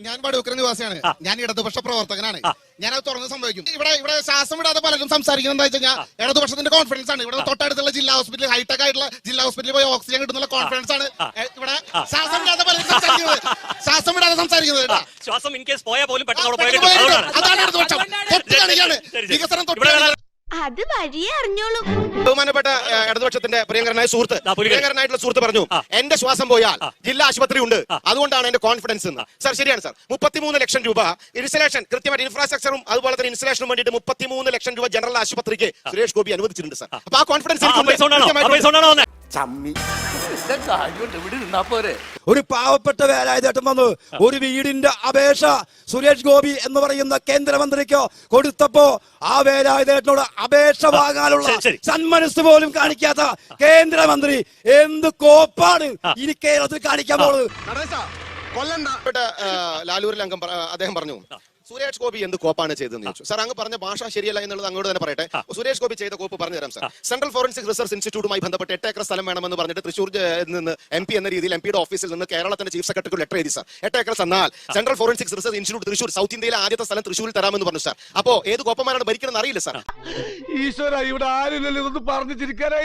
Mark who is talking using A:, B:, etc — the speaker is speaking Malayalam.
A: ഞാൻ വടൂക്കര നിവാസിയാണ്. ഞാൻ ഇടതുപക്ഷ പ്രവർത്തകനാണ്. ഞാനത് തുറന്ന് സംഭവിക്കും. ഇവിടെ ശ്വാസം വിടാതെ പലരും സംസാരിക്കുന്നത് എന്താ വെച്ചാൽ ഇടതുപക്ഷത്തിന്റെ കോൺഫിഡൻസ് ആണ്. ഇവിടെ തൊട്ടടുത്തുള്ള ജില്ലാ ഹോസ്പിറ്റൽ, ഹൈടെക് ആയിട്ടുള്ള ജില്ലാ ഹോസ്പിറ്റലിൽ പോയി ഓക്സിജൻ കിട്ടുന്ന കോൺഫിഡൻസ് ആണ് ഇവിടെ. ശ്വാസം വിടാതെ പലരും സംസാരിക്കുന്നത്, ശ്വാസം വിടാതെ സംസാരിക്കുന്നത്.
B: ശ്വാസം ഇൻ കേസ് പോയാൽ പോലും
A: അതാണ് ഇടതുപക്ഷം. തൊട്ട് കാണിക്കാണ് വികസനം.
C: അത് വഴിയേ അറിഞ്ഞോളൂ.
D: ബഹുമാനപ്പെട്ട ഇടതുപക്ഷത്തിന്റെ പ്രിയങ്കരനായ സുഹൃത്ത് പറഞ്ഞു, എന്റെ ശ്വാസം പോയാൽ ജില്ലാ ആശുപത്രി ഉണ്ട്, അതുകൊണ്ടാണ് എന്റെ കോൺഫിഡൻസ് എന്ന്. സാർ ശരിയാണ് സാർ. 33 ലക്ഷം രൂപ ഇൻസ്റ്റലേഷൻ, കൃത്യമായിട്ട് ഇൻഫ്രാസ്ട്രക്ചറും അതുപോലെ തന്നെ ഇൻസ്റ്റലേഷനും വേണ്ടിയിട്ട് 33 ലക്ഷം രൂപ ജനറൽ ആശുപത്രിക്ക് സുരേഷ് ഗോപി അനുവദിച്ചിട്ടുണ്ട് സാർ. അപ്പൊ ആ കോൺഫിഡൻസ്
E: ഒരു പാവപ്പെട്ട വേലായുധേട്ടൻ വന്നു ഒരു വീടിന്റെ അപേക്ഷ സുരേഷ് ഗോപി എന്ന് പറയുന്ന കേന്ദ്രമന്ത്രിക്കോ കൊടുത്തപ്പോ ആ വേലായുധേട്ടനോട് അപേക്ഷ വാങ്ങാനുള്ള സന്മനസ് പോലും കാണിക്കാത്ത കേന്ദ്രമന്ത്രി എന്ത് കോപ്പാണ് ഇനി കേരളത്തിൽ കാണിക്കാൻ പോകുന്നത്?
D: ലാലൂരിൽ അംഗം അദ്ദേഹം പറഞ്ഞു, സുരേഷ് ഗോപി എന്ത് കോപ്പാണ് ചെയ്തതെന്ന് ചോദിച്ചു. സാർ അങ്ങ് പറഞ്ഞ ഭാഷ ശരിയല്ല എന്നുള്ളത് അങ്ങോട്ട് തന്നെ പറയട്ടെ. സുരേഷ് ഗോപി ചെയ്ത കോപ്പ് പറഞ്ഞു തരാം സാർ. സെൻട്രൽ ഫോറൻസിക് റിസർച്ച് ഇൻസ്റ്റിറ്റ്യൂട്ടുമായി ബന്ധപ്പെട്ട് 8 ഏക്കർ സ്ഥലം വേണമെന്ന് പറഞ്ഞിട്ട് തൃശ്ശൂർ നിന്ന് MP എന്ന രീതിയിൽ MPയുടെ ഓഫീസിൽ നിന്ന് കേരളത്തിന്റെ ചീഫ് സെക്രട്ടറിക്ക് ലെറ്റർ എഴുതി സാർ. 8 ഏക്കർ തന്നാൽ central forensic research institute Thrissur, south ഇന്ത്യയിലെ ആദ്യത്തെ സ്ഥലം തൃശ്ശൂരിൽ തരാമെന്ന് പറഞ്ഞു സാർ. അപ്പോ ഏത് കോപ്പന്മാരാണ് ഭരിക്കണമെന്ന് അറിയില്ല സാർ.
F: ഈശ്വര, ഇവിടെ ആരില്ലല്ലോ ഇതൊന്നും പറഞ്ഞു ചിരിക്കാനായിട്ട്.